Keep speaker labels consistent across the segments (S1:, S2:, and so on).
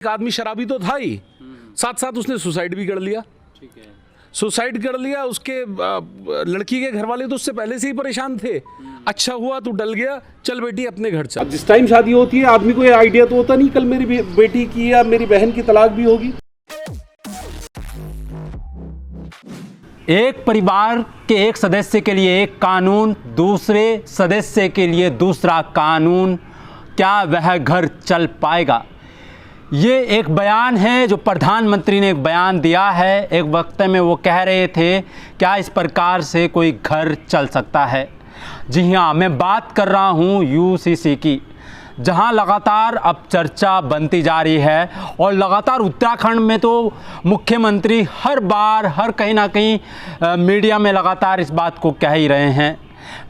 S1: एक आदमी शराबी तो था ही, साथ साथ उसने सुसाइड भी कर लिया।
S2: ठीक है।
S1: सुसाइड कर लिया। उसके लड़की के घर वाले तो उससे पहले से ही परेशान थे। अच्छा हुआ तू डल गया, चल बेटी अपने घर चल।
S3: जिस टाइम शादी होती है आदमी को ये आइडिया तो होता नहीं कल मेरी बेटी की या मेरी बहन की तलाक भी होगी।
S2: एक परिवार के एक सदस्य के लिए एक कानून, दूसरे सदस्य के लिए दूसरा कानून, क्या वह घर चल पाएगा? ये एक बयान है जो प्रधानमंत्री ने एक बयान दिया है। एक वक्त में वो कह रहे थे क्या इस प्रकार से कोई घर चल सकता है? जी हाँ, मैं बात कर रहा हूँ यूसीसी की, जहाँ लगातार अब चर्चा बनती जा रही है और लगातार उत्तराखंड में तो मुख्यमंत्री हर बार हर कहीं ना कहीं मीडिया में लगातार इस बात को कह ही रहे हैं।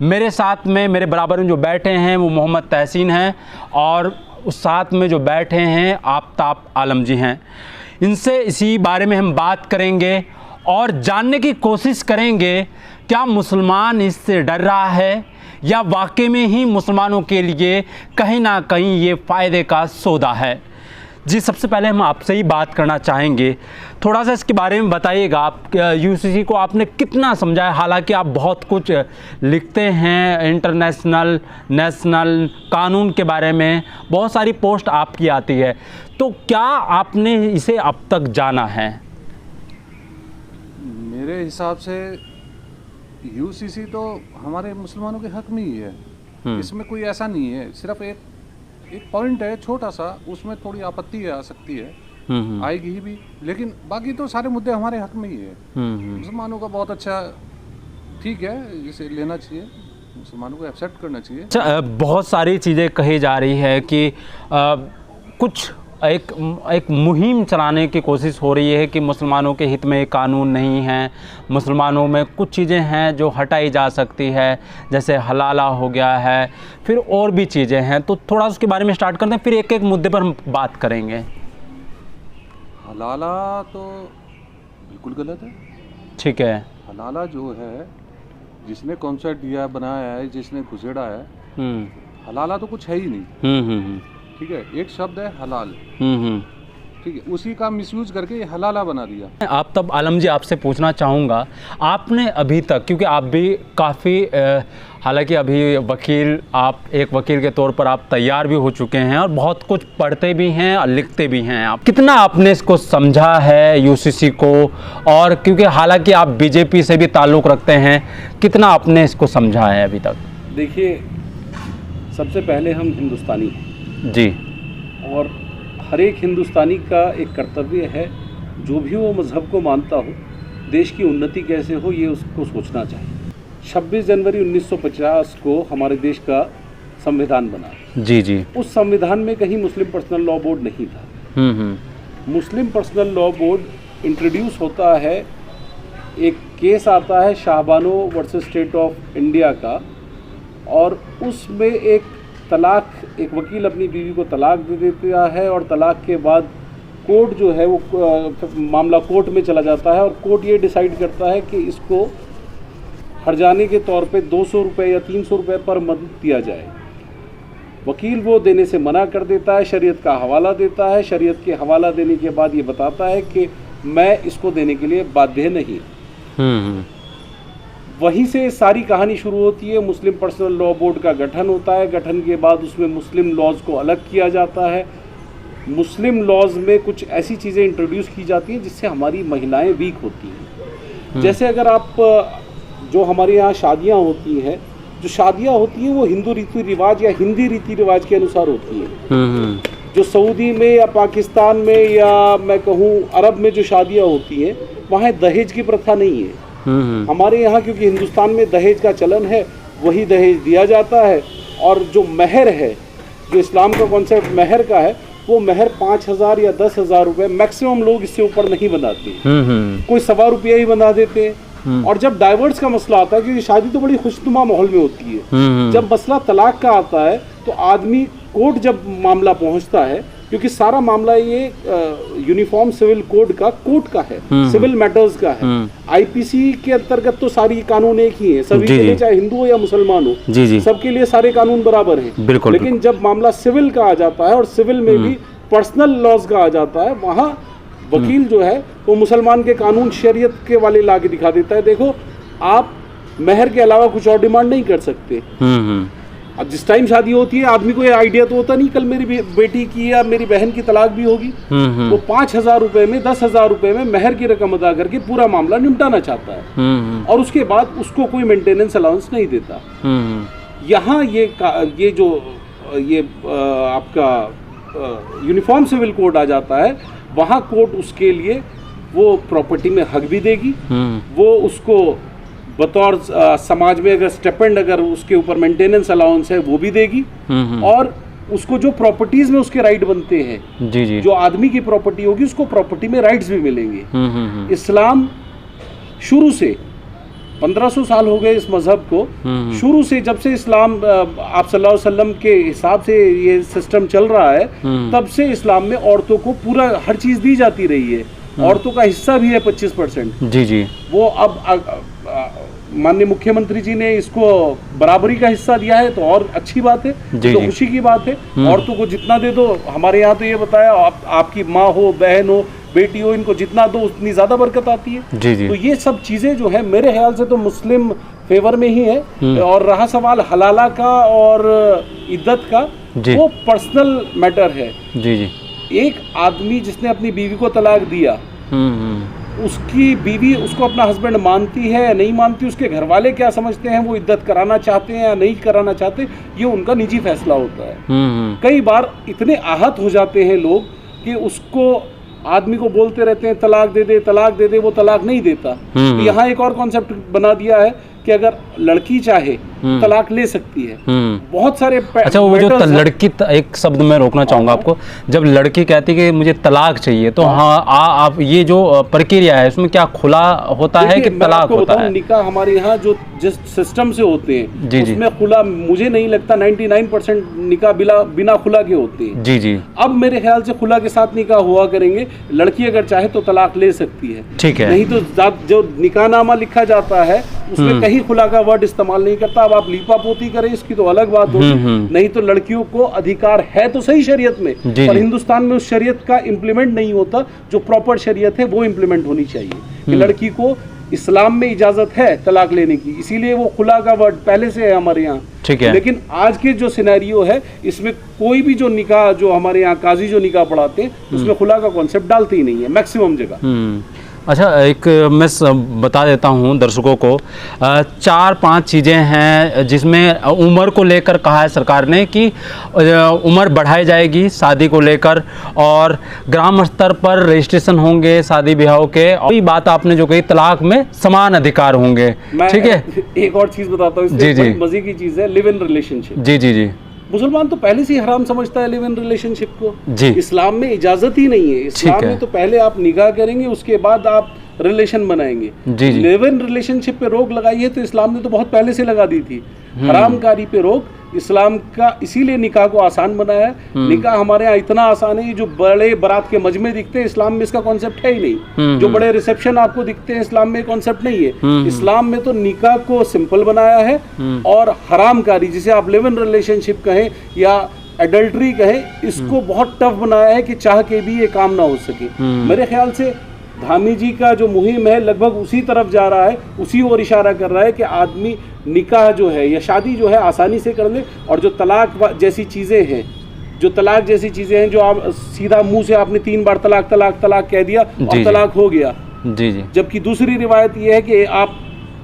S2: मेरे साथ में मेरे बराबर में जो बैठे हैं वो मोहम्मद तहसीन हैं और उस साथ में जो बैठे हैं आफ्ताब आलम जी हैं। इनसे इसी बारे में हम बात करेंगे और जानने की कोशिश करेंगे क्या मुसलमान इससे डर रहा है या वाकई में ही मुसलमानों के लिए कहीं ना कहीं ये फ़ायदे का सौदा है। जी, सबसे पहले हम आपसे ही बात करना चाहेंगे, थोड़ा सा इसके बारे में बताइएगा। आप यूसीसी को आपने कितना समझा है? हालांकि आप बहुत कुछ लिखते हैं, इंटरनेशनल नेशनल कानून के बारे में बहुत सारी पोस्ट आपकी आती है, तो क्या आपने इसे अब तक जाना है?
S4: मेरे हिसाब से यूसीसी तो हमारे मुसलमानों के हक में ही है। इसमें कोई ऐसा नहीं है, सिर्फ एक पॉइंट है छोटा सा, उसमें थोड़ी आपत्ति आ सकती है, आएगी ही भी, लेकिन बाकी तो सारे मुद्दे हमारे हक में ही है। मुसलमानों का बहुत अच्छा, ठीक है, इसे लेना चाहिए, मुसलमानों को एक्सेप्ट करना चाहिए।
S2: अच्छा, बहुत सारी चीज़ें कही जा रही है कि कुछ एक मुहिम चलाने की कोशिश हो रही है कि मुसलमानों के हित में कानून नहीं है, मुसलमानों में कुछ चीज़ें हैं जो हटाई जा सकती है, जैसे हलाला हो गया है, फिर और भी चीज़ें हैं, तो थोड़ा उसके बारे में स्टार्ट करते हैं, फिर एक एक मुद्दे पर हम बात करेंगे।
S4: हलाला तो बिल्कुल गलत है।
S2: ठीक है।
S4: हलाला जो है, जिसने कॉन्सेप्ट दिया बनाया है, जिसने घुसेड़ा है, हलाला तो कुछ है ही नहीं। ठीक है, एक शब्द है हलाल, ठीक है, उसी का मिसयूज करके ये हलाला बना दिया।
S2: आफ्ताब आलम जी, आपसे पूछना चाहूँगा, आपने अभी तक, क्योंकि आप भी काफ़ी हालांकि अभी वकील, आप एक वकील के तौर पर आप तैयार भी हो चुके हैं और बहुत कुछ पढ़ते भी हैं और लिखते भी हैं, आप कितना आपने इसको समझा है यूसीसी को? और क्योंकि हालांकि आप बीजेपी से भी ताल्लुक़ रखते हैं, कितना आपने इसको समझा है अभी तक?
S3: देखिए, सबसे पहले हम हिंदुस्तानी हैं
S2: जी, और
S3: हर एक हिंदुस्तानी का एक कर्तव्य है, जो भी वो मज़हब को मानता हो, देश की उन्नति कैसे हो ये उसको सोचना चाहिए। 26 जनवरी 1950 को हमारे देश का संविधान बना।
S2: जी जी।
S3: उस संविधान में कहीं मुस्लिम पर्सनल लॉ बोर्ड नहीं था। मुस्लिम पर्सनल लॉ बोर्ड इंट्रोड्यूस होता है, एक केस आता है Shah Bano versus state of India का, और उसमें एक तलाक, एक वकील अपनी बीवी को तलाक दे देता है और तलाक के बाद कोर्ट जो है वो मामला कोर्ट में चला जाता है और कोर्ट ये डिसाइड करता है कि इसको हर्जाने के तौर पे 200 रुपये या 300 रुपये पर मंथ दिया जाए। वकील वो देने से मना कर देता है, शरीयत का हवाला देता है, शरीयत के हवाला देने के बाद ये बताता है कि मैं इसको देने के लिए बाध्य नहीं। वहीं से सारी कहानी शुरू होती है। मुस्लिम पर्सनल लॉ बोर्ड का गठन होता है, गठन के बाद उसमें मुस्लिम लॉज को अलग किया जाता है। मुस्लिम लॉज में कुछ ऐसी चीज़ें इंट्रोड्यूस की जाती हैं जिससे हमारी महिलाएं वीक होती हैं। जैसे अगर आप, जो हमारे यहाँ शादियाँ होती हैं, जो शादियाँ होती हैं वो हिंदू रीति रिवाज या हिंदी रीति रिवाज के अनुसार होती हैं। जो सऊदी में या पाकिस्तान में या मैं कहूँ अरब में जो शादियाँ होती हैं, वहाँ दहेज की प्रथा नहीं है। हमारे यहाँ क्योंकि हिंदुस्तान में दहेज का चलन है, वही दहेज दिया जाता है। और जो महर है, जो इस्लाम का कॉन्सेप्ट महर का है, वो महर 5,000 या 10,000 रुपये, मैक्सिमम लोग इससे ऊपर नहीं बनाते, कोई 1.25 रुपया ही बना देते हैं। और जब डाइवर्स का मसला आता है, क्योंकि शादी तो बड़ी खुशनुमा माहौल में होती है, जब मसला तलाक का आता है तो आदमी कोर्ट जब मामला पहुंचता है, क्योंकि सारा मामला ये यूनिफॉर्म सिविल कोड का कोर्ट का है, सिविल मैटर्स का है। आईपीसी के अंतर्गत तो सारी कानून एक ही है सभी के लिए, चाहे हिंदू हो या मुसलमान हो, सबके लिए सारे कानून बराबर हैं। लेकिन जब मामला सिविल का आ जाता है और सिविल में भी पर्सनल लॉज का आ जाता है, वहाँ वकील जो है वो मुसलमान के कानून शरीयत के वाले ला के दिखा देता है, देखो आप महर के अलावा कुछ और डिमांड नहीं कर सकते। अब जिस टाइम शादी होती है आदमी को ये आइडिया तो होता नहीं कल मेरी बेटी की या मेरी बहन की तलाक भी होगी, वो 5,000 रुपए में 10,000 रुपए में महर की रकम अदा करके पूरा मामला निपटाना चाहता है और उसके बाद उसको कोई मेंटेनेंस अलाउंस नहीं देता। यहाँ ये जो आपका यूनिफॉर्म सिविल कोड आ जाता है, वहाँ कोर्ट उसके लिए वो प्रॉपर्टी में हक भी देगी, वो उसको बतौर समाज में अगर स्टेपेंड अगर उसके ऊपर मेंटेनेंस अलाउंस है वो भी देगी, और उसको जो प्रॉपर्टीज में उसके राइट बनते हैं,
S2: जी जी,
S3: जो आदमी की प्रॉपर्टी होगी उसको प्रॉपर्टी में राइट्स भी मिलेंगे। इस्लाम शुरू से 1500 साल हो गए इस मजहब को, शुरू से जब से इस्लाम आप सल्लल्लाहु अलैहि वसल्लम के हिसाब से ये सिस्टम चल रहा है, तब से इस्लाम में औरतों को पूरा हर चीज दी जाती रही है। औरतों का हिस्सा भी है 25%। जी जी, वो अब माननीय मुख्यमंत्री जी ने इसको बराबरी का हिस्सा दिया है तो और अच्छी बात है, तो खुशी की बात है। औरतों को जितना दे दो, हमारे यहाँ तो ये बताया आपकी माँ हो, बहन हो, बेटी हो, इनको जितना दो उतनी ज्यादा बरकत आती है। जी जी। तो ये सब चीजें जो है मेरे ख्याल से तो मुस्लिम फेवर में ही है। और रहा सवाल हलाला का और इद्दत का, वो पर्सनल मैटर है। जी जी। एक आदमी जिसने अपनी बीवी को तलाक दिया, उसकी बीवी उसको अपना हस्बैंड मानती है या नहीं मानती, उसके घर वाले क्या समझते हैं, वो इद्दत कराना चाहते हैं या नहीं कराना चाहते, ये उनका निजी फैसला होता है। कई बार इतने आहत हो जाते हैं लोग कि उसको आदमी को बोलते रहते हैं तलाक दे दे, तलाक दे दे, वो तलाक नहीं देता। तो यहाँ एक और कॉन्सेप्ट बना दिया है कि अगर लड़की चाहे तलाक ले सकती है। बहुत सारे
S2: अच्छा, वो जो लड़की, एक शब्द में रोकना चाहूंगा आपको, जब लड़की कहती है कि मुझे तलाक चाहिए, तो हाँ आप ये जो प्रक्रिया है उसमें क्या खुला होता है कि तलाक होता है?
S3: निकाह हमारे यहाँ जो जिस सिस्टम से होते हैं उसमें खुला मुझे नहीं लगता, 99% निकाह बिना खुला के होते हैं। जी जी। अब मेरे ख्याल से खुला के साथ निकाह हुआ करेंगे। लड़की अगर चाहे तो तलाक ले सकती है, ठीक है, नहीं तो जो निकाहनामा लिखा जाता है उसमें कहीं खुला का वर्ड इस्तेमाल नहीं करता। अब आप लीपा पोती करें इसकी तो अलग बात होगी, नहीं तो लड़कियों को अधिकार है तो सही शरीयत में, पर हिंदुस्तान में उस शरीयत का इम्प्लीमेंट नहीं होता। जो प्रॉपर शरीयत है वो इम्प्लीमेंट होनी चाहिए कि लड़की को इस्लाम में इजाजत है तलाक लेने की, इसीलिए वो खुला का वर्ड पहले से है हमारे यहाँ, ठीक है। लेकिन आज के जो सिनेरियो है इसमें कोई भी जो निकाह, जो हमारे यहाँ काजी जो निकाह पढ़ाते हैं उसमें खुला का कॉन्सेप्ट डालते ही नहीं है मैक्सिमम जगह।
S2: अच्छा, एक मैं बता देता हूँ दर्शकों को, 4-5 चीज़ें हैं जिसमें उम्र को लेकर कहा है सरकार ने कि उम्र बढ़ाई जाएगी शादी को लेकर, और ग्राम स्तर पर रजिस्ट्रेशन होंगे शादी ब्याह के, और ये बात आपने जो कही तलाक में समान अधिकार होंगे, ठीक है।
S3: एक और चीज़ बताता हूँ, जी जी, मजे की चीज़ है लिव इन रिलेशनशिप। जी जी जी। मुसलमान तो पहले से ही हराम समझता है लिव इन रिलेशनशिप को। जी। इस्लाम में इजाजत ही नहीं है। इस्लाम में तो पहले आप निकाह करेंगे उसके बाद आप रिलेशन बनाएंगे। जी जी। लिव इन रिलेशनशिप पे रोक लगाई है तो इस्लाम ने तो बहुत पहले से लगा दी थी। हरामकारी पे रोक इस्लाम का इसीलिए निकाह को आसान बनाया है। निकाह हमारे यहाँ इतना आसान है, जो बड़े बारात के मजमे दिखते हैं इस्लाम में इसका कॉन्सेप्ट है ही नहीं। जो बड़े रिसेप्शन आपको दिखते हैं इस्लाम में कॉन्सेप्ट नहीं है। इस्लाम में तो निकाह को सिंपल बनाया है, और हरामकारी जिसे आप लिव इन रिलेशनशिप कहें या एडल्ट्री कहें, इसको बहुत टफ बनाया है कि चाह के भी ये काम ना हो सके। मेरे ख्याल से धामी जी का जो मुहिम है लगभग उसी तरफ जा रहा है, उसी ओर इशारा कर रहा है कि आदमी निकाह जो है या शादी जो है आसानी से कर ले, और जो तलाक जैसी चीज़ें हैं, जो तलाक जैसी चीज़ें हैं जो आप सीधा मुंह से आपने 3 बार तलाक तलाक तलाक कह दिया और तलाक हो गया। जी जी। जबकि दूसरी रिवायत ये है कि आप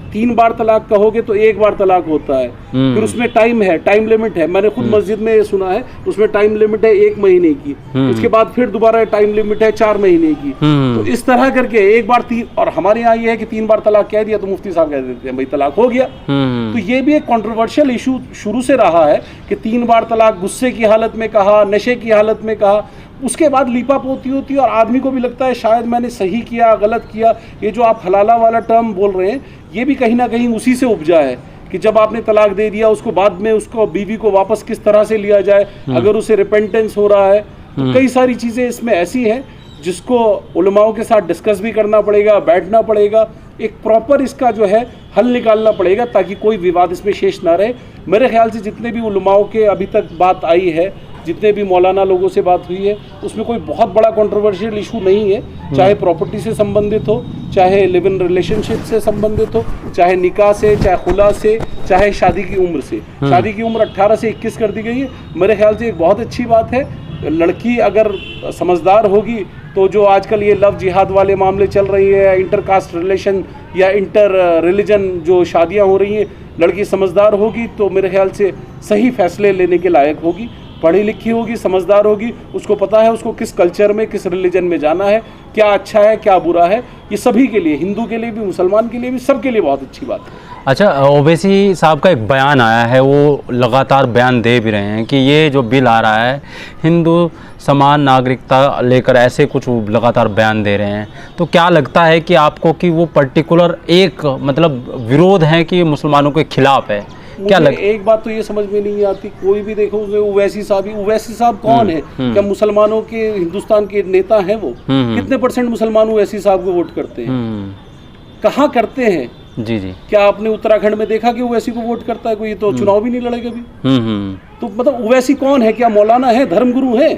S3: 3 बार तलाक कहोगे तो 1 बार तलाक होता है, फिर उसमें टाइम है, टाइम लिमिट है। मैंने खुद मस्जिद में सुना है, उसमें टाइम लिमिट है 1 महीने की, उसके बाद फिर दोबारा टाइम लिमिट है 4 महीने की। तो इस तरह करके 1 बार 3, और हमारे यहाँ ये है कि 3 बार तलाक कह दिया तो मुफ्ती साहब कह देते हैं भाई तलाक हो गया। तो ये भी एक कंट्रोवर्शियल इशू शुरू से रहा है कि 3 बार तलाक गुस्से की हालत में कहा, नशे की हालत में कहा, उसके बाद लीपा पोती होती है और आदमी को भी लगता है शायद मैंने सही किया गलत किया। ये जो आप हलाला वाला टर्म बोल रहे हैं ये भी कहीं ना कहीं उसी से उपजा है कि जब आपने तलाक दे दिया उसको बाद में उसको बीवी को वापस किस तरह से लिया जाए, अगर उसे रिपेंटेंस हो रहा है। तो कई सारी चीज़ें इसमें ऐसी हैं जिसको उलमाओं के साथ डिस्कस भी करना पड़ेगा, बैठना पड़ेगा, एक प्रॉपर इसका जो है हल निकालना पड़ेगा ताकि कोई विवाद इसमें शेष ना रहे। मेरे ख्याल से जितने भी उलमाओं के अभी तक बात आई है जितने भी मौलाना लोगों से बात हुई है उसमें कोई बहुत बड़ा कंट्रोवर्शियल इशू नहीं है, चाहे प्रॉपर्टी से संबंधित हो, चाहे लिव इन रिलेशनशिप से संबंधित हो, चाहे निकाह से, चाहे खुला से, चाहे शादी की उम्र से। शादी की उम्र 18 से 21 कर दी गई है, मेरे ख्याल से एक बहुत अच्छी बात है। लड़की अगर समझदार होगी तो जो आजकल ये लव जिहाद वाले मामले चल रही है, इंटरकास्ट रिलेशन या इंटर रिलीजन जो शादियां हो रही हैं, लड़की समझदार होगी तो मेरे ख्याल से सही फैसले लेने के लायक होगी, पढ़ी लिखी होगी, समझदार होगी, उसको पता है उसको किस कल्चर में, किस रिलीजन में जाना है, क्या अच्छा है क्या बुरा है। ये सभी के लिए, हिंदू के लिए भी, मुसलमान के लिए भी, सबके लिए बहुत अच्छी बात है।
S2: अच्छा, ओवैसी साहब का एक बयान आया है, वो लगातार बयान दे भी रहे हैं कि ये जो बिल आ रहा है हिंदू समान नागरिकता लेकर, ऐसे कुछ लगातार बयान दे रहे हैं। तो क्या लगता है कि आपको कि वो पर्टिकुलर एक मतलब विरोध है कि मुसलमानों के खिलाफ है? क्या
S3: एक बात तो ये समझ में नहीं आती, कोई भी देखो ओवैसी साहब कौन है? क्या मुसलमानों के, हिंदुस्तान के नेता हैं वो? कितने % मुसलमान ओवैसी साहब को वोट करते हैं? कहाँ करते हैं?
S2: जी जी।
S3: क्या आपने उत्तराखंड में देखा कि ओवैसी को वोट करता है कोई? तो चुनाव भी नहीं लड़ेगा अभी। तो मतलब ओवैसी कौन है? क्या मौलाना है, धर्मगुरु है?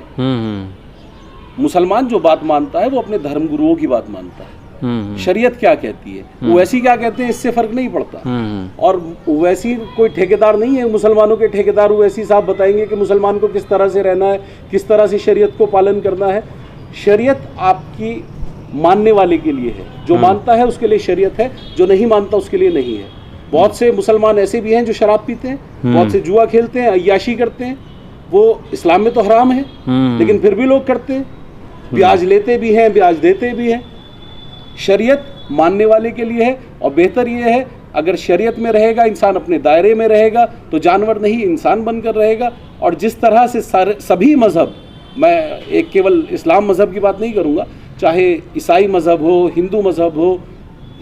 S3: मुसलमान जो बात मानता है वो अपने धर्मगुरुओं की बात मानता है। शरीयत क्या कहती है, ओवैसी क्या कहते हैं, इससे फर्क नहीं पड़ता। और ओवैसी कोई ठेकेदार नहीं है, मुसलमानों के ठेकेदार ओवैसी साहब बताएंगे कि मुसलमान को किस तरह से रहना है, किस तरह से शरीयत को पालन करना है। शरीयत आपकी मानने वाले के लिए है, जो मानता है उसके लिए शरीयत है, जो नहीं मानता उसके लिए नहीं है। बहुत से मुसलमान ऐसे भी हैं जो शराब पीते हैं, बहुत से जुआ खेलते हैं, अय्याशी करते हैं, वो इस्लाम में तो हराम है लेकिन फिर भी लोग करते हैं, ब्याज लेते भी हैं, ब्याज देते भी हैं। शरीयत मानने वाले के लिए है, और बेहतर ये है अगर शरीयत में रहेगा इंसान, अपने दायरे में रहेगा, तो जानवर नहीं इंसान बनकर रहेगा। और जिस तरह से सभी मज़हब, मैं एक केवल इस्लाम मज़हब की बात नहीं करूँगा, चाहे ईसाई मज़हब हो, हिंदू मज़हब हो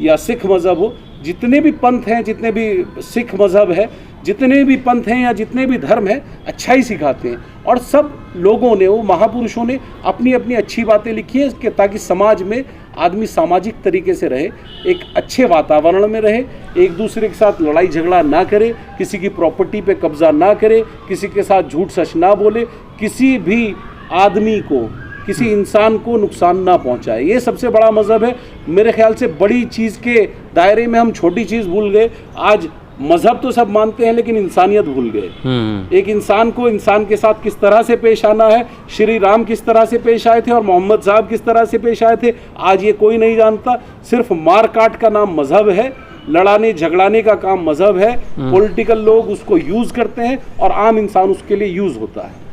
S3: या सिख मज़हब हो, जितने भी पंथ हैं, जितने भी सिख मज़हब है, जितने भी पंथ हैं या जितने भी धर्म हैं, अच्छाई सिखाते हैं। और सब लोगों ने, वो महापुरुषों ने अपनी अपनी अच्छी बातें लिखी हैं कि ताकि समाज में आदमी सामाजिक तरीके से रहे, एक अच्छे वातावरण में रहे, एक दूसरे के साथ लड़ाई झगड़ा ना करे, किसी की प्रॉपर्टी पे कब्जा ना करे, किसी के साथ झूठ सच ना बोले, किसी भी आदमी को, किसी इंसान को नुकसान ना पहुंचाए। ये सबसे बड़ा मज़हब है। मेरे ख्याल से बड़ी चीज़ के दायरे में हम छोटी चीज़ भूल गए। आज मज़हब तो सब मानते हैं लेकिन इंसानियत भूल गए। एक इंसान को इंसान के साथ किस तरह से पेश आना है, श्री राम किस तरह से पेश आए थे और मोहम्मद साहब किस तरह से पेश आए थे, आज ये कोई नहीं जानता। सिर्फ मार काट का नाम मज़हब है, लड़ाने झगड़ाने का काम मज़हब है। पॉलिटिकल लोग उसको यूज़ करते हैं और आम इंसान उसके लिए यूज़ होता है।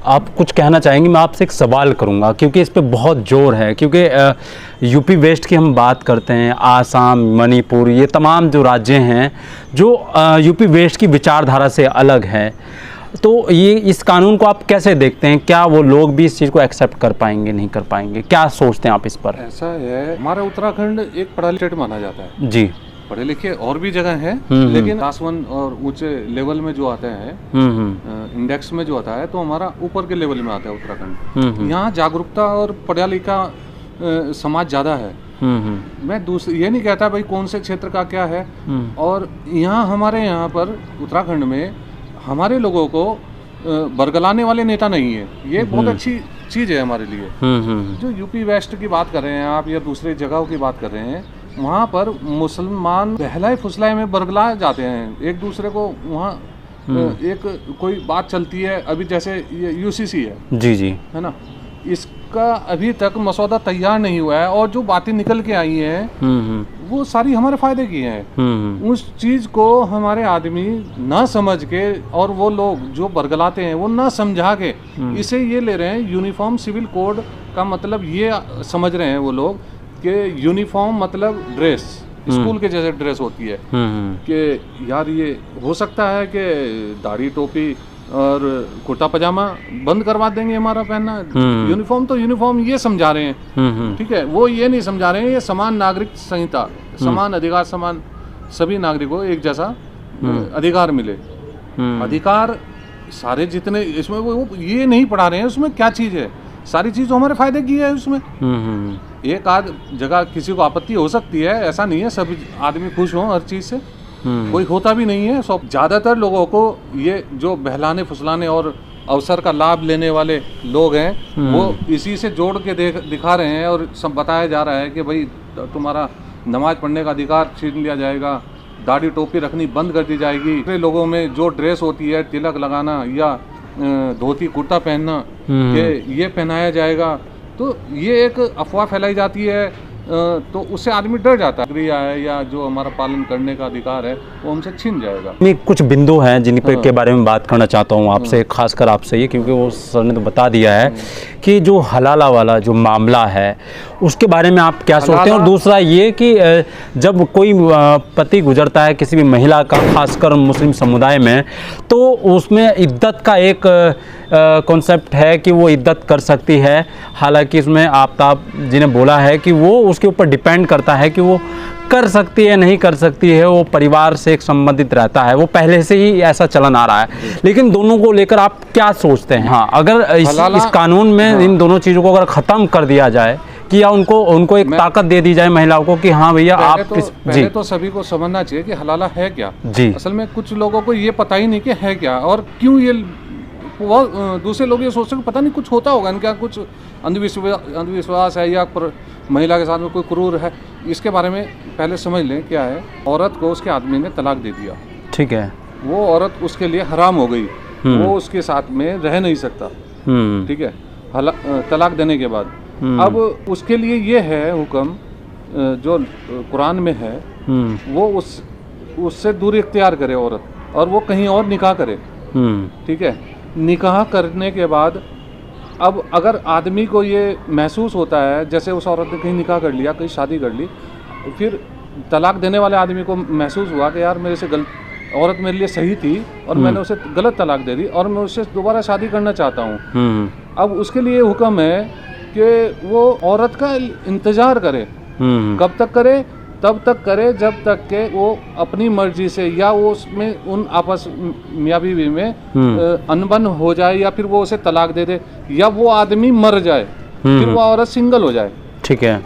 S2: आप कुछ कहना चाहेंगे? मैं आपसे एक सवाल करूंगा क्योंकि इस पे बहुत जोर है, क्योंकि यूपी वेस्ट की हम बात करते हैं, आसाम, मणिपुर, ये तमाम जो राज्य हैं जो यूपी वेस्ट की विचारधारा से अलग हैं, तो ये इस कानून को आप कैसे देखते हैं? क्या वो लोग भी इस चीज़ को एक्सेप्ट कर पाएंगे, नहीं कर पाएंगे? क्या सोचते हैं आप इस पर?
S4: ऐसा है, हमारा उत्तराखंड एक पढ़ा लिखा स्टेट माना जाता है
S2: जी।
S4: पढ़े लिखे और भी जगह हैं, लेकिन क्लास 1 और ऊंचे लेवल में जो आते हैं, इंडेक्स में जो आता है, तो हमारा ऊपर के लेवल में आता है उत्तराखंड। यहाँ जागरूकता और पढ़ा लिखा समाज ज़्यादा है। मैं दूसरी ये नहीं कहता भाई कौन से क्षेत्र का क्या है। और यहाँ हमारे यहाँ पर उत्तराखंड में हमारे लोगों को बरगलाने वाले नेता नहीं है। ये बहुत अच्छी चीज़ है हमारे लिए। जो यूपी वेस्ट की बात कर रहे हैं आप या दूसरे जगहों की बात कर रहे हैं, वहाँ पर मुसलमान बहलाए फुसलाए में बरगला जाते हैं एक दूसरे को। वहाँ एक कोई बात चलती है, अभी जैसे ये यूसीसी है, जी जी, है ना, इसका अभी तक मसौदा तैयार नहीं हुआ है और जो बातें निकल के आई हैं वो सारी हमारे फायदे की हैं। उस चीज़ को हमारे आदमी ना समझ के, और वो लोग जो बरगलाते हैं वो ना समझा के इसे ये ले रहे हैं यूनिफॉर्म सिविल कोड का मतलब ये समझ रहे हैं वो लोग कि यूनिफॉर्म मतलब ड्रेस, स्कूल के जैसे ड्रेस होती है, कि यार ये हो सकता है कि दाढ़ी टोपी और कुर्ता पजामा बंद करवा देंगे हमारा पहनना। यूनिफॉर्म तो यूनिफॉर्म ये समझा रहे हैं, ठीक है, वो ये नहीं समझा रहे हैं ये समान नागरिक संहिता, समान अधिकार, समान सभी नागरिकों को एक जैसा अधिकार मिले। अधिकार सारे जितने इसमें, वो ये नहीं पढ़ा रहे हैं उसमें क्या चीज़ है। सारी चीज़ तो हमारे फायदे की है उसमें। एक आध जगह किसी को आपत्ति हो सकती है, ऐसा नहीं है सभी आदमी खुश हों हर चीज़ से, कोई होता भी नहीं है। सब ज़्यादातर लोगों को ये जो बहलाने फुसलाने और अवसर का लाभ लेने वाले लोग हैं वो इसी से जोड़ के दिखा रहे हैं और सब बताया जा रहा है कि भाई तुम्हारा नमाज पढ़ने का अधिकार छीन लिया जाएगा, दाढ़ी टोपी रखनी बंद कर दी जाएगी। दूसरे लोगों में जो ड्रेस होती है, तिलक लगाना या धोती कुर्ता पहनना, ये पहनाया जाएगा, तो ये एक अफवाह फैलाई जाती है, तो उससे आदमी डर जाता है। क्रिया है या जो हमारा पालन करने का अधिकार है वो हमसे छीन जाएगा।
S2: मैं कुछ बिंदु हैं जिन के बारे में बात करना चाहता हूँ आपसे, खासकर आपसे ये, क्योंकि वो सर ने तो बता दिया है कि जो हलाला वाला जो मामला है उसके बारे में आप क्या सोचते हैं। और दूसरा ये कि जब कोई पति गुजरता है किसी भी महिला का, खासकर मुस्लिम समुदाय में, तो उसमें इद्दत का एक कॉन्सेप्ट है कि वो इद्दत कर सकती है। हालांकि इसमें आफ्ताब जी ने बोला है कि वो उसके ऊपर डिपेंड करता है कि वो कर सकती है नहीं कर सकती है, वो परिवार से एक संबंधित रहता है, वो पहले से ही ऐसा चलन आ रहा है। लेकिन दोनों को लेकर आप क्या सोचते हैं? हाँ, अगर इस कानून में इन दोनों चीज़ों को अगर ख़त्म कर दिया जाए कि या उनको एक ताकत दे दी जाए महिलाओं को कि हाँ भैया आप
S4: पहले तो सभी को समझना चाहिए कि हलाला है क्या
S2: जी।
S4: असल में कुछ लोगों को ये पता ही नहीं कि है क्या, और क्यों ये दूसरे लोग ये सोचते हैं कि पता नहीं कुछ होता होगा इनका, कुछ अंधविश्वास है या महिला के साथ में कोई क्रूर है। इसके बारे में पहले समझ लें क्या है। औरत को उसके आदमी ने तलाक दे दिया, ठीक है, वो औरत उसके लिए हराम हो गई, वो उसके साथ में रह नहीं सकता, ठीक है, तलाक देने के बाद। अब उसके लिए ये है हुक्म जो कुरान में है, वो उससे दूरी इख्तियार करे औरत, और वो कहीं और निकाह करे, ठीक है। निकाह करने के बाद अब अगर आदमी को ये महसूस होता है, जैसे उस औरत ने कहीं निकाह कर लिया, कहीं शादी कर ली, फिर तलाक देने वाले आदमी को महसूस हुआ कि यार मेरे से औरत मेरे लिए सही थी और मैंने उसे गलत तलाक दे दी और मैं उससे दोबारा शादी करना चाहता हूँ। अब उसके लिए हुक्म है कि वो औरत का इंतज़ार करे। कब तक करे? तब तक करे जब तक के वो अपनी मर्जी से या वो उसमें उन आपस मियाँ बीवी में अनबन हो जाए, या फिर वो उसे तलाक दे दे, या वो आदमी मर जाए, फिर वो औरत सिंगल हो जाए, ठीक है,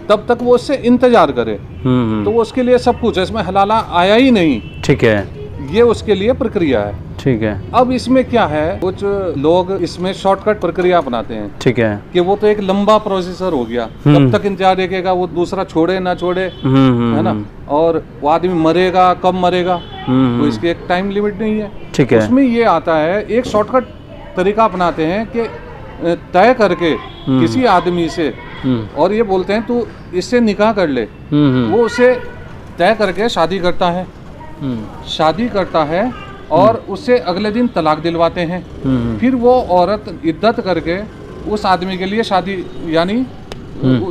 S4: तब तक वो उससे इंतजार करे। तो वो उसके लिए सब कुछ है, इसमें हलाला आया ही नहीं, ठीक है, ये उसके लिए प्रक्रिया है, ठीक है। अब इसमें क्या है, कुछ लोग इसमें शॉर्टकट प्रक्रिया अपनाते हैं, ठीक है, कि वो तो एक लंबा प्रोसेसर हो गया, कब तक इंतजार देखेगा, वो दूसरा छोड़े ना छोड़े, है ना, और वो आदमी मरेगा कब मरेगा, तो इसकी एक टाइम लिमिट नहीं है, ठीक है। उसमें ये आता है, एक शॉर्टकट तरीका अपनाते हैं कि तय करके किसी आदमी से, और ये बोलते हैं तू इससे निकाह कर ले, वो उसे तय करके शादी करता है और उससे अगले दिन तलाक दिलवाते हैं। फिर वो औरत इद्दत करके उस आदमी के लिए शादी यानी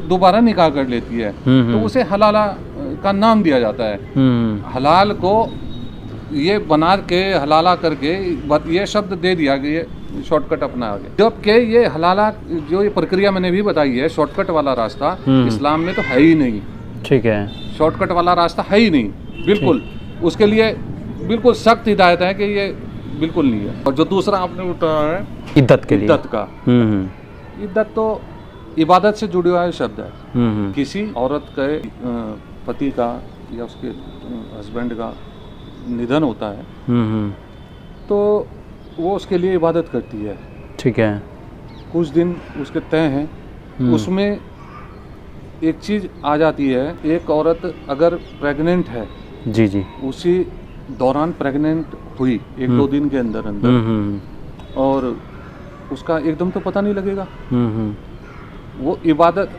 S4: दोबारा निकाह कर लेती है, तो उसे हलाला का नाम दिया जाता है। हलाल को ये बना के हलाला करके ये शब्द दे दिया कि ये शॉर्टकट अपना आगे, जबकि ये हलाला जो ये प्रक्रिया मैंने भी बताई है, शॉर्टकट वाला रास्ता इस्लाम में तो है ही नहीं, ठीक है, शॉर्टकट वाला रास्ता है ही नहीं, बिल्कुल उसके लिए बिल्कुल सख्त हिदायत है कि ये बिल्कुल नहीं है। और जो दूसरा आपने उठाया है इद्दत के लिए, इद्दत का, इद्दत तो इबादत से जुड़ा हुआ शब्द है। किसी औरत के पति का या उसके हस्बैंड का निधन होता है, तो वो उसके लिए इबादत करती है, ठीक है, कुछ दिन उसके तय हैं। उसमें एक चीज़ आ जाती है, एक औरत अगर प्रेग्नेंट है, जी जी, उसी दौरान प्रेग्नेंट हुई एक दो दिन के अंदर और उसका एकदम तो पता नहीं लगेगा, वो इबादत,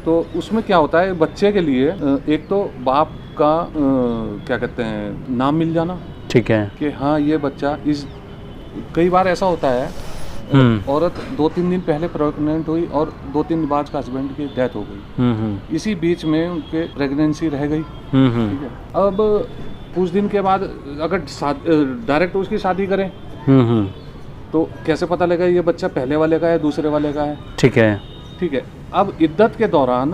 S4: तो उसमें क्या होता है, बच्चे के लिए एक तो बाप का क्या कहते हैं नाम मिल जाना, ठीक है, कि हाँ ये बच्चा इस, कई बार ऐसा होता है औरत 2-3 दिन पहले प्रेग्नेंट हुई और 2-3 दिन बाद का हस्बैंड की डेथ हो गई, इसी बीच में उनके प्रेगनेंसी रह गई, ठीक है। अब कुछ दिन के बाद अगर डायरेक्ट उसकी शादी करें तो कैसे पता लगेगा ये बच्चा पहले वाले का है दूसरे वाले का है, ठीक है, ठीक है। अब इद्दत के दौरान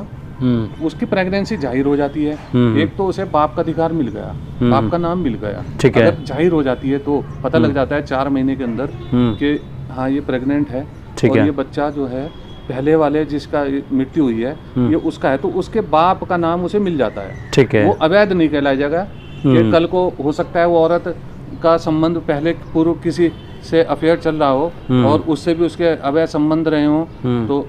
S4: उसकी प्रेगनेंसी जाहिर हो जाती है, एक तो उसे बाप का अधिकार मिल गया, बाप का नाम मिल गया, ठीक है, अगर जाहिर हो जाती है तो पता लग जाता है 4 महीने के अंदर कि हाँ ये प्रेग्नेंट है, और ये बच्चा जो है पहले वाले जिसका मृत्यु हुई है ये उसका है, तो उसके बाप का नाम उसे मिल जाता है, ठीक है, वो अवैध नहीं कहलाया जाएगा। कि कल को हो सकता है वो औरत का संबंध पहले पूर्व किसी से अफेयर चल रहा हो और उससे भी उसके अवैध संबंध रहे हों तो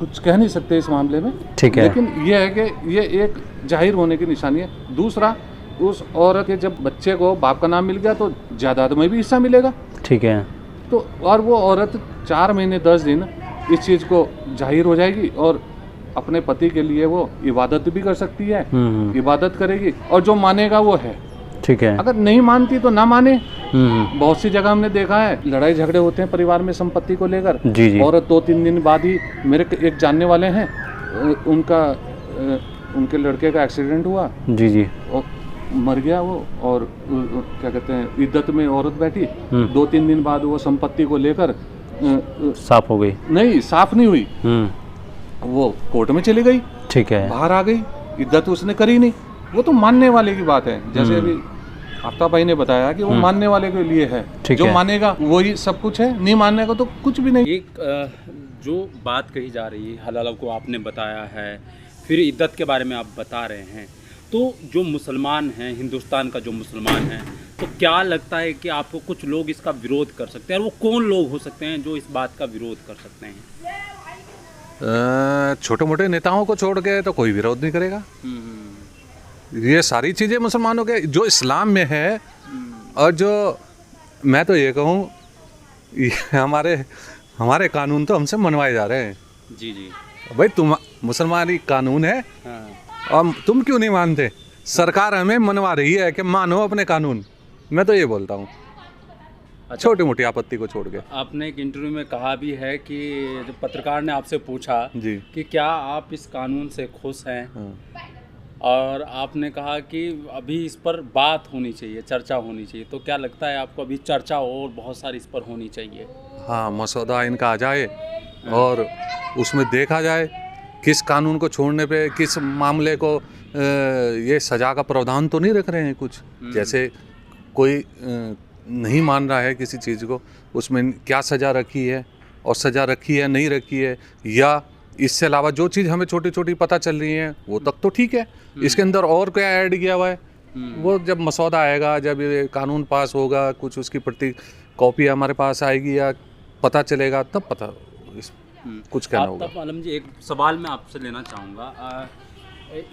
S4: कुछ कह नहीं सकते इस मामले में।
S2: ठीक है।
S4: लेकिन ये है कि ये एक जाहिर होने की निशानी है। दूसरा, उस औरत के जब बच्चे को बाप का नाम मिल गया तो जायदाद में भी हिस्सा मिलेगा।
S2: ठीक है।
S4: तो और वो औरत 4 महीने 10 दिन इस चीज़ को जाहिर हो जाएगी और अपने पति के लिए वो इबादत भी कर सकती है, इबादत करेगी और जो मानेगा वो है।
S2: ठीक है।
S4: अगर नहीं मानती तो ना माने। बहुत सी जगह हमने देखा है लड़ाई झगड़े होते हैं परिवार में संपत्ति को लेकर।
S2: जी जी।
S4: और 2-3 दिन बाद ही मेरे एक जानने वाले हैं, उनके लड़के का एक्सीडेंट हुआ।
S2: जी जी।
S4: और मर गया वो, और क्या कहते हैं इद्दत में औरत बैठी। 2-3 दिन बाद वो संपत्ति को लेकर
S2: साफ हो गई।
S4: नहीं, साफ नहीं हुई, वो कोर्ट में चली गई।
S2: ठीक है।
S4: बाहर आ गई, इद्दत उसने करी नहीं। वो तो मानने वाले की बात है। जैसे अभी आफ्ताब भाई ने बताया कि वो मानने वाले के लिए है, जो मानेगा वही सब कुछ है, नहीं मानने का तो कुछ भी नहीं।
S5: एक जो बात कही जा रही है हलाल को आपने बताया है, फिर इद्दत के बारे में आप बता रहे हैं, तो जो मुसलमान हैं, हिंदुस्तान का जो मुसलमान है, तो क्या लगता है कि आपको कुछ लोग इसका विरोध कर सकते हैं, और वो कौन लोग हो सकते हैं जो इस बात का विरोध कर सकते हैं?
S4: छोटे मोटे नेताओं को छोड़ के तो कोई विरोध नहीं करेगा। ये सारी चीज़ें मुसलमानों के जो इस्लाम में है, और जो मैं तो ये कहूँ हमारे कानून तो हमसे मनवाए जा रहे हैं।
S5: जी जी।
S4: भाई तुम मुसलमानी कानून है, और तुम क्यों नहीं मानते? सरकार हमें मनवा रही है कि मानो अपने कानून। मैं तो ये बोलता हूँ, छोटी मोटी आपत्ति को छोड़ के।
S5: आपने एक इंटरव्यू में कहा भी है कि जो पत्रकार ने आपसे पूछा
S4: जी
S5: कि क्या आप इस कानून से खुश हैं, और आपने कहा कि अभी इस पर बात होनी चाहिए, चर्चा होनी चाहिए, तो क्या लगता है आपको अभी चर्चा और बहुत सारी इस पर होनी चाहिए?
S4: हाँ, मसौदा इनका आ जाए और उसमें देखा जाए किस कानून को छोड़ने पे, किस मामले को ये सज़ा का प्रावधान तो नहीं रख रहे हैं कुछ। जैसे कोई नहीं मान रहा है किसी चीज़ को, उसमें क्या सज़ा रखी है, और सज़ा रखी है नहीं रखी है, या इससे अलावा जो चीज़ हमें छोटी छोटी पता चल रही है वो तक तो ठीक है। इसके अंदर और क्या ऐड किया हुआ है, वो जब मसौदा आएगा, जब ये कानून पास होगा, कुछ उसकी प्रति कॉपी हमारे पास आएगी या पता चलेगा, तब पता कुछ कहना होगा।
S5: तब आलम जी, एक सवाल मैं आपसे लेना चाहूँगा।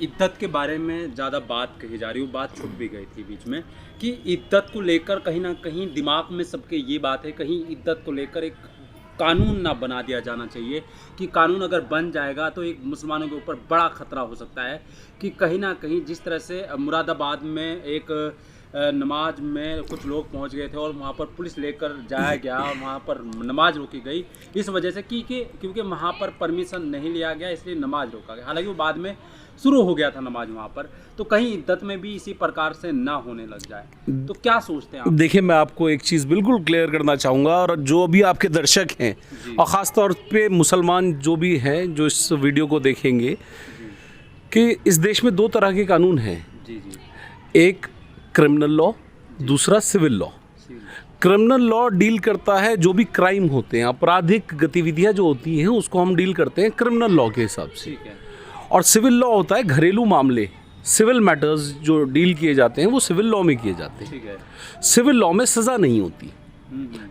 S5: इद्दत के बारे में ज़्यादा बात कही जा रही है, वो बात छुप भी गई थी बीच में कि इद्दत को लेकर कहीं ना कहीं दिमाग में सबके ये बात है, कहीं इद्दत को लेकर एक कानून ना बना दिया जाना चाहिए कि कानून अगर बन जाएगा तो एक मुसलमानों के ऊपर बड़ा ख़तरा हो सकता है कि कहीं ना कहीं जिस तरह से मुरादाबाद में एक नमाज में कुछ लोग पहुंच गए थे और वहां पर पुलिस लेकर जाया गया, वहां पर नमाज रोकी गई इस वजह से क्योंकि वहां पर परमिशन नहीं लिया गया, इसलिए नमाज रोका गया। हालांकि वो बाद में शुरू हो गया था नमाज वहाँ पर, तो कहीं इद्दत में भी इसी प्रकार से ना होने लग जाए, तो क्या सोचते हैं आप?
S1: देखिए, मैं आपको एक चीज़ बिल्कुल क्लियर करना चाहूँगा, और जो भी आपके दर्शक हैं और ख़ास तौर पे मुसलमान जो भी हैं जो इस वीडियो को देखेंगे, कि इस देश में 2 तरह के कानून हैं।
S5: जी जी।
S1: एक क्रिमिनल लॉ, दूसरा civil law. Criminal law deal करता है जो भी क्राइम होते हैं, आपराधिक गतिविधियाँ जो होती हैं उसको हम डील करते हैं क्रिमिनल लॉ के हिसाब से।
S5: ठीक है।
S1: और सिविल लॉ होता है घरेलू मामले, सिविल मैटर्स जो डील किए जाते हैं वो सिविल लॉ में किए जाते हैं।
S5: ठीक है।
S1: सिविल लॉ में सज़ा नहीं होती,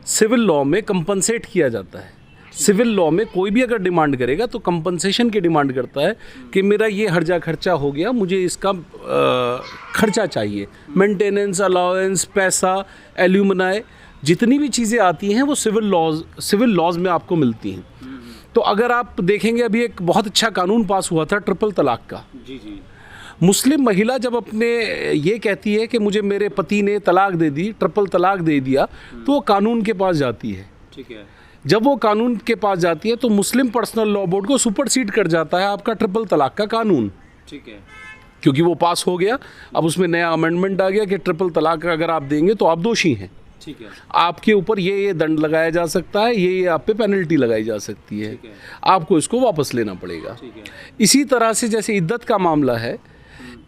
S1: सिविल लॉ में कंपनसेट किया जाता है। सिविल लॉ में कोई भी अगर डिमांड करेगा तो कंपनसेशन की डिमांड करता है कि मेरा ये हर्जा खर्चा हो गया, मुझे इसका खर्चा चाहिए, मेंटेनेंस, अलाउंस, पैसा, एल्यूमनाई, जितनी भी चीज़ें आती हैं वो सिविल लॉज में आपको मिलती हैं। तो अगर आप देखेंगे, अभी एक बहुत अच्छा कानून पास हुआ था ट्रिपल तलाक का।
S5: जी जी।
S1: मुस्लिम महिला जब अपने ये कहती है कि मुझे मेरे पति ने तलाक दे दी, ट्रिपल तलाक दे दिया, तो वो कानून के पास जाती है।
S5: ठीक है।
S1: जब वो कानून के पास जाती है तो मुस्लिम पर्सनल लॉ बोर्ड को सुपरसीड कर जाता है आपका ट्रिपल तलाक का कानून।
S5: ठीक है।
S1: क्योंकि वो पास हो गया, अब उसमें नया अमेंडमेंट आ गया कि ट्रिपल तलाक अगर आप देंगे तो आप दोषी हैं।
S5: ठीक है।
S1: आपके ऊपर ये दंड लगाया जा सकता है, ये आप पे पेनल्टी लगाई जा सकती है, आपको इसको वापस लेना पड़ेगा।
S5: ठीक है।
S1: इसी तरह से जैसे इद्दत का मामला है,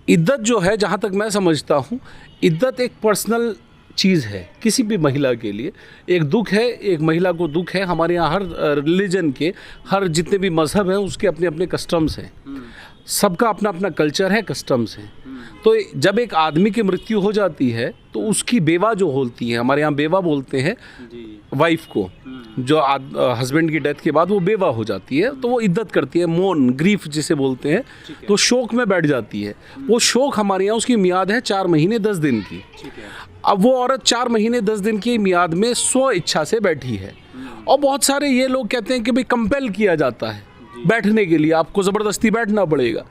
S1: इद्दत जो है, जहाँ तक मैं समझता हूँ, इद्दत एक पर्सनल चीज़ है किसी भी महिला के लिए। एक दुख है, एक महिला को दुख है। हमारे यहाँ हर रिलीजन के, हर जितने भी मज़हब हैं उसके अपने अपने कस्टम्स हैं, सबका अपना अपना कल्चर है, कस्टम्स हैं। तो जब एक आदमी की मृत्यु हो जाती है तो उसकी बेवा जो होती है, हमारे यहाँ बेवा बोलते हैं वाइफ को, जो हस्बैंड की डेथ के बाद वो बेवा हो जाती है तो वो इद्दत करती है, मौन, ग्रीफ जिसे बोलते हैं, तो शोक में बैठ जाती है। वो शोक हमारे यहाँ उसकी मियाद है 4 महीने 10 दिन की। अब वो औरत 4 महीने 10 दिन की मियाद में स्व इच्छा से बैठी है, और बहुत सारे ये लोग कहते हैं कि भाई कंपेल किया जाता है बैठने के लिए, आपको ज़बरदस्ती बैठना पड़ेगा।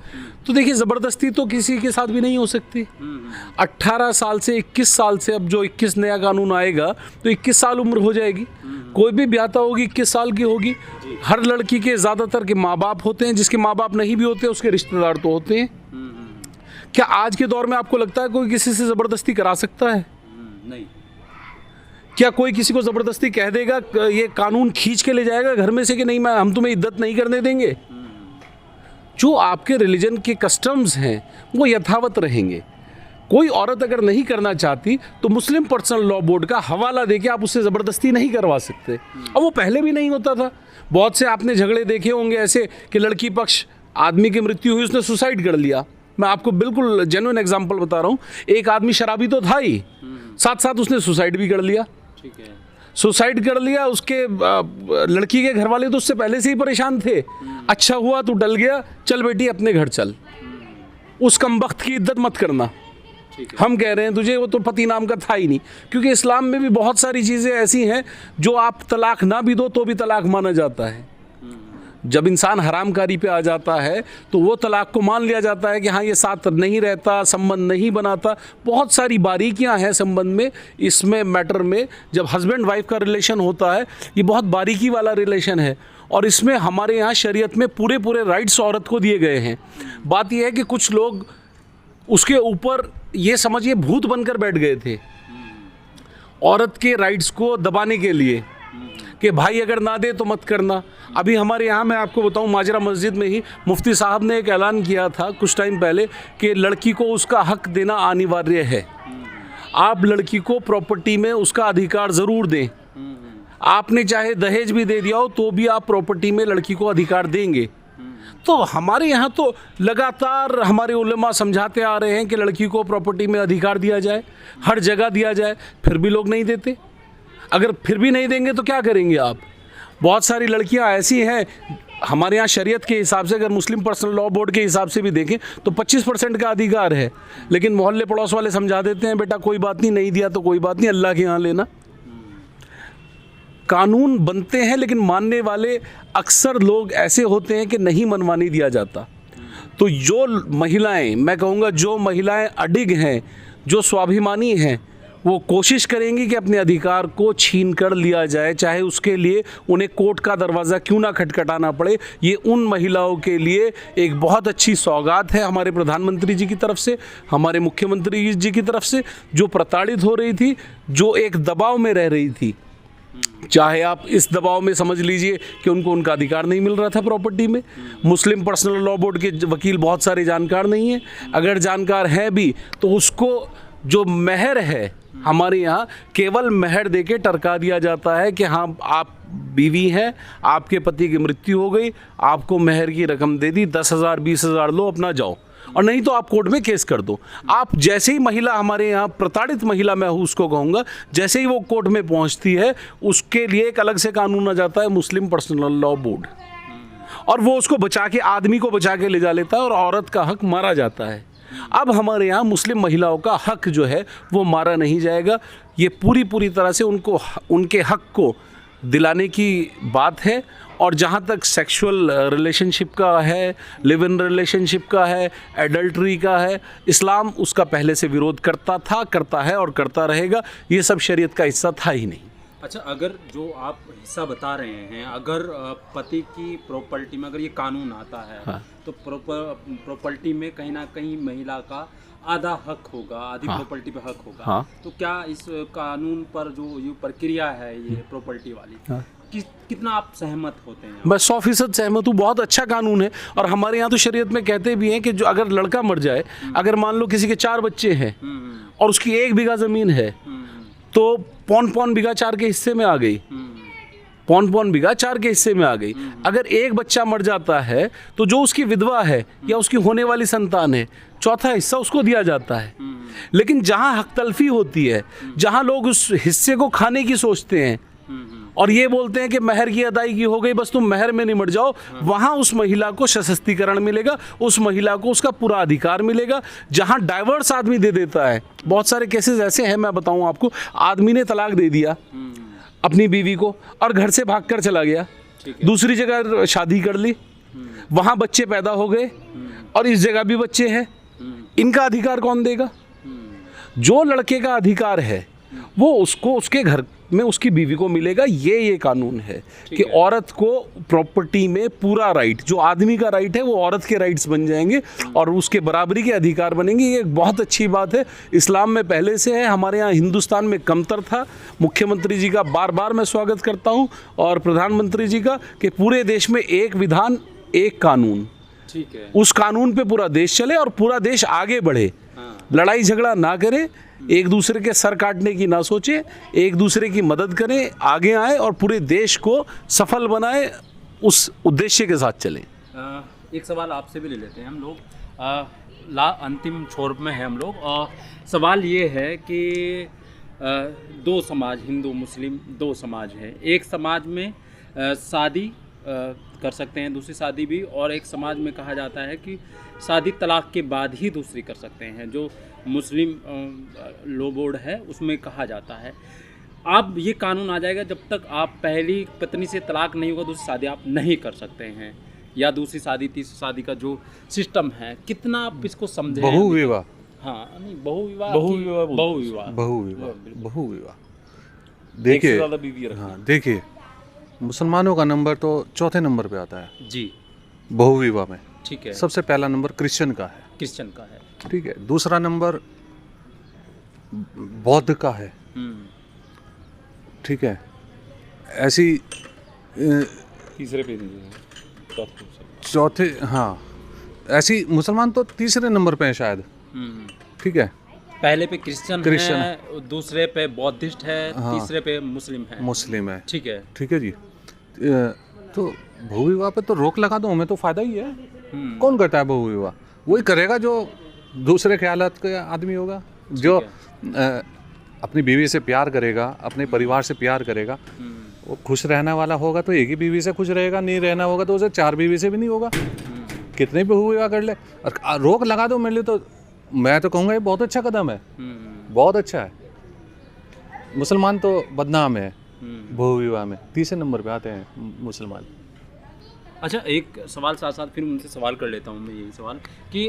S1: तो देखिए ज़बरदस्ती तो किसी के साथ भी नहीं हो सकती। 18 साल से 21 साल से, अब जो 21 नया कानून आएगा तो 21 साल उम्र हो जाएगी, कोई भी ब्याहता होगी 21 साल की होगी। हर लड़की के ज़्यादातर के माँ बाप होते हैं, जिसके माँ बाप नहीं भी होते उसके रिश्तेदार तो होते हैं। क्या आज के दौर में आपको लगता है कोई किसी से ज़बरदस्ती करा सकता है?
S5: नहीं।
S1: क्या कोई किसी को ज़बरदस्ती कह देगा, ये कानून खींच के ले जाएगा घर में से कि नहीं, हम तुम्हें इद्दत नहीं करने देंगे? जो आपके रिलीजन के कस्टम्स हैं वो यथावत रहेंगे। कोई औरत अगर नहीं करना चाहती तो मुस्लिम पर्सनल लॉ बोर्ड का हवाला देके आप उससे ज़बरदस्ती नहीं करवा सकते। और वो पहले भी नहीं होता था। बहुत से आपने झगड़े देखे होंगे ऐसे कि लड़की पक्ष, आदमी की मृत्यु हुई, उसने सुसाइड कर लिया। मैं आपको बिल्कुल जेन्युइन एग्जांपल बता रहा हूँ। एक आदमी शराबी तो था ही, साथ साथ उसने सुसाइड भी कर लिया।
S5: ठीक है।
S1: सुसाइड कर लिया। उसके लड़की के घर वाले तो उससे पहले से ही परेशान थे। अच्छा हुआ तू डल गया, चल बेटी अपने घर चल, उस कमबख्त की इज्जत मत करना। हम कह रहे हैं तुझे, वो तो पति नाम का था ही नहीं। क्योंकि इस्लाम में भी बहुत सारी चीज़ें ऐसी हैं जो आप तलाक ना भी दो तो भी तलाक माना जाता है। जब इंसान हरामकारी पे आ जाता है तो वो तलाक को मान लिया जाता है कि हाँ ये साथ नहीं रहता, संबंध नहीं बनाता। बहुत सारी बारीकियां हैं संबंध में, इसमें मैटर में। जब हस्बैंड वाइफ का रिलेशन होता है ये बहुत बारीकी वाला रिलेशन है, और इसमें हमारे यहाँ शरीयत में पूरे पूरे राइट्स औरत को दिए गए हैं। बात यह है कि कुछ लोग उसके ऊपर ये समझिए भूत बनकर बैठ गए थे औरत के राइट्स को दबाने के लिए, कि भाई अगर ना दे तो मत करना। अभी हमारे यहाँ मैं आपको बताऊँ, माजरा मस्जिद में ही मुफ्ती साहब ने एक ऐलान किया था कुछ टाइम पहले कि लड़की को उसका हक देना अनिवार्य है। आप लड़की को प्रॉपर्टी में उसका अधिकार ज़रूर दें। आपने चाहे दहेज भी दे दिया हो तो भी आप प्रॉपर्टी में लड़की को अधिकार देंगे। तो हमारे यहाँ तो लगातार हमारे उलेमा समझाते आ रहे हैं कि लड़की को प्रॉपर्टी में अधिकार दिया जाए, हर जगह दिया जाए, फिर भी लोग नहीं देते। अगर फिर भी नहीं देंगे तो क्या करेंगे आप? बहुत सारी लड़कियां ऐसी हैं हमारे यहाँ शरीयत के हिसाब से, अगर मुस्लिम पर्सनल लॉ बोर्ड के हिसाब से भी देखें तो 25% का अधिकार है, लेकिन मोहल्ले पड़ोस वाले समझा देते हैं बेटा कोई बात नहीं, नहीं दिया तो कोई बात नहीं, अल्लाह के यहाँ लेना। कानून बनते हैं लेकिन मानने वाले अक्सर लोग ऐसे होते हैं कि नहीं मनवाने दिया जाता। तो जो महिलाएं, मैं कहूँगा जो महिलाएं अडिग हैं, जो स्वाभिमानी हैं, वो कोशिश करेंगी कि अपने अधिकार को छीन कर लिया जाए, चाहे उसके लिए उन्हें कोर्ट का दरवाज़ा क्यों ना खटखटाना पड़े। ये उन महिलाओं के लिए एक बहुत अच्छी सौगात है हमारे प्रधानमंत्री जी की तरफ से, हमारे मुख्यमंत्री जी की तरफ से, जो प्रताड़ित हो रही थी, जो एक दबाव में रह रही थी। चाहे आप इस दबाव में समझ लीजिए कि उनको उनका अधिकार नहीं मिल रहा था प्रॉपर्टी में। मुस्लिम पर्सनल लॉ बोर्ड के वकील बहुत सारे जानकार नहीं हैं, अगर जानकार हैं भी तो उसको जो महर है हमारे यहाँ केवल महर देके टरका दिया जाता है कि हाँ आप बीवी हैं, आपके पति की मृत्यु हो गई, आपको महर की रकम दे दी, 10,000 20,000 लो अपना जाओ, और नहीं तो आप कोर्ट में केस कर दो। आप जैसे ही महिला, हमारे यहाँ प्रताड़ित महिला मैं उसको कहूँगा, जैसे ही वो कोर्ट में पहुँचती है उसके लिए एक अलग से कानून आ जाता है मुस्लिम पर्सनल लॉ बोर्ड, और वो उसको बचा के, आदमी को बचा के ले जा लेता है और औरत का हक मारा जाता है। अब हमारे यहाँ मुस्लिम महिलाओं का हक जो है वो मारा नहीं जाएगा। ये पूरी तरह से उनको उनके हक को दिलाने की बात है। और जहाँ तक सेक्सुअल रिलेशनशिप का है, लिव इन रिलेशनशिप का है, एडल्ट्री का है, इस्लाम उसका पहले से विरोध करता था, करता है और करता रहेगा। ये सब शरीयत का हिस्सा था ही नहीं।
S5: अच्छा, अगर जो आप हिस्सा बता रहे हैं, अगर पति की प्रॉपर्टी में अगर ये कानून आता है, हाँ, तो प्रॉपर्टी में कहीं ना कहीं महिला का आधा हक होगा, आधी
S1: हाँ,
S5: प्रॉपर्टी पे हक होगा,
S1: हाँ,
S5: तो क्या इस कानून पर जो ये प्रक्रिया है ये प्रॉपर्टी वाली, हाँ, कितना आप सहमत होते हैं?
S1: मैं 100% सहमत हूँ। बहुत अच्छा कानून है। और हमारे यहाँ तो शरीयत में कहते भी हैं कि जो अगर लड़का मर जाए, अगर मान लो किसी के 4 बच्चे हैं और उसकी 1 बीघा ज़मीन है, तो 5.5 बीघा 4 के हिस्से में आ गई। पौन बीघा 4 के हिस्से में आ गई। अगर एक बच्चा मर जाता है तो जो उसकी विधवा है या उसकी होने वाली संतान है, चौथा हिस्सा उसको दिया जाता है। लेकिन जहाँ हक तलफी होती है, जहाँ लोग उस हिस्से को खाने की सोचते हैं और ये बोलते हैं कि महर की अदायगी हो गई, बस तुम महर में निमट जाओ, वहाँ उस महिला को सशक्तिकरण मिलेगा, उस महिला को उसका पूरा अधिकार मिलेगा। जहाँ डाइवर्स आदमी दे देता है, बहुत सारे केसेस ऐसे हैं, मैं बताऊँ आपको, आदमी ने तलाक दे दिया अपनी बीवी को और घर से भागकर चला गया, दूसरी जगह शादी कर ली, वहाँ बच्चे पैदा हो गए और इस जगह भी बच्चे हैं, इनका अधिकार कौन देगा? जो लड़के का अधिकार है वो उसको उसके घर में उसकी बीवी को मिलेगा। ये कानून है कि औरत को प्रॉपर्टी में पूरा राइट, जो आदमी का राइट है वो औरत के राइट्स बन जाएंगे और उसके बराबरी के अधिकार बनेंगे। ये एक बहुत अच्छी बात है, इस्लाम में पहले से है, हमारे यहाँ हिंदुस्तान में कमतर था। मुख्यमंत्री जी का बार बार मैं स्वागत करता हूँ और प्रधानमंत्री जी का कि पूरे देश में एक विधान एक कानून,
S5: ठीक है,
S1: उस कानून पे पूरा देश चले और पूरा देश आगे बढ़े, लड़ाई झगड़ा ना करे, एक दूसरे के सर काटने की ना सोचे, एक दूसरे की मदद करें, आगे आए और पूरे देश को सफल बनाए, उस उद्देश्य के साथ चलें।
S5: एक सवाल आपसे भी ले लेते हैं हम लोग, अंतिम छोर में है हम लोग। सवाल ये है कि दो समाज, हिंदू मुस्लिम दो समाज है, एक समाज में शादी कर सकते हैं, दूसरी शादी भी, और एक समाज में कहा जाता है कि शादी तलाक के बाद ही दूसरी कर सकते हैं, जो मुस्लिम लॉ बोर्ड है उसमें कहा जाता है। अब ये कानून आ जाएगा जब तक आप पहली पत्नी से तलाक नहीं होगा दूसरी शादी आप नहीं कर सकते हैं, या दूसरी शादी तीसरी शादी का जो सिस्टम है, कितना आप इसको समझें?
S4: बहुविवाह,
S5: हाँ, नहीं बहुविवाह,
S4: देखिए, हाँ देखिए, मुसलमानों का नंबर तो चौथे नंबर पे आता है
S5: जी
S4: बहुविवाह में।
S5: ठीक है,
S4: सबसे पहला नंबर क्रिश्चियन का है,
S5: क्रिश्चियन का है,
S4: ठीक है, दूसरा नंबर बौद्ध का है, ठीक है, ऐसी
S3: तीसरे पे
S4: चौथे, हाँ ऐसी मुसलमान तो तीसरे नंबर पे हैं शायद, ठीक है,
S5: पहले पे क्रिश्चियन है, दूसरे पे बौद्धिस्ट है,
S4: हाँ,
S5: तीसरे पे मुस्लिम है, ठीक
S4: है जी। तो बहुविवाह पे तो रोक लगा दो, हमें तो फायदा ही है। कौन करता है बहुविवाह? वही करेगा जो दूसरे ख्यालात का आदमी होगा, जो अपनी बीवी से प्यार करेगा, अपने परिवार से प्यार करेगा, वो खुश रहने वाला होगा तो एक ही बीवी से खुश रहेगा, नहीं रहना होगा तो उसे 4 बीवी से भी नहीं होगा, कितने बहुविवाह कर ले। और रोक लगा दो, मेरे लिए तो, मैं तो कहूँगा ये बहुत अच्छा कदम है, बहुत अच्छा है। मुसलमान तो बदनाम है बहुविवाह में, तीसरे नंबर पे आते हैं मुसलमान।
S5: अच्छा, एक सवाल साथ साथ फिर उनसे सवाल कर लेता हूँ मैं, यही सवाल कि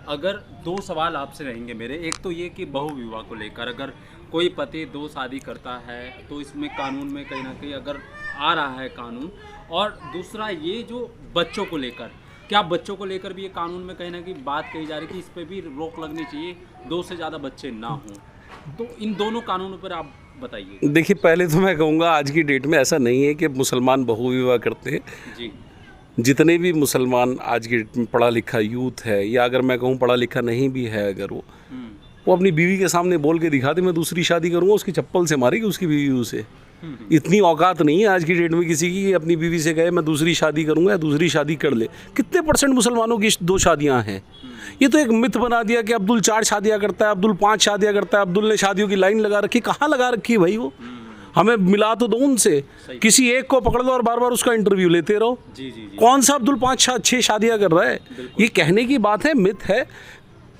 S5: अगर 2 सवाल आपसे रहेंगे मेरे, एक तो ये कि बहुविवाह को लेकर अगर कोई पति 2 शादी करता है तो इसमें कानून में कहीं ना कहीं अगर आ रहा है कानून, और दूसरा ये जो बच्चों को लेकर, क्या बच्चों को लेकर भी ये कानून में कहीं ना कहीं बात कही जा रही है कि इस पर भी रोक लगनी चाहिए, 2 से ज़्यादा बच्चे ना हों, तो इन दोनों कानूनों पर आप बताइए।
S1: देखिए, पहले तो मैं कहूँगा आज की डेट में ऐसा नहीं है कि मुसलमान बहुविवाह करते हैं
S5: जी।
S1: जितने भी मुसलमान आज की डेट में पढ़ा लिखा यूथ है, या अगर मैं कहूँ पढ़ा लिखा नहीं भी है, अगर वो अपनी बीवी के सामने बोल के दिखा दे मैं दूसरी शादी करूँगा, उसकी चप्पल से मारेगी उसकी बीवी उसे। इतनी औकात नहीं है आज की डेट में किसी की अपनी बीवी से कहे मैं दूसरी शादी करूँगा या दूसरी शादी कर ले। कितने % मुसलमानों की 2 शादियाँ हैं? ये तो एक मिथ बना दिया कि अब्दुल 4 शादियाँ करता है, अब्दुल 5 शादियाँ करता है, अब्दुल ने शादियों की लाइन लगा रखी। कहाँ लगा रखी है भाई? वो हमें मिला तो दो उनसे, किसी एक को पकड़ लो और बार बार उसका इंटरव्यू लेते रहो।
S5: जी जी जी।
S1: कौन सा अब्दुल 5-6 शादियाँ कर रहा है? ये कहने की बात है, मिथ है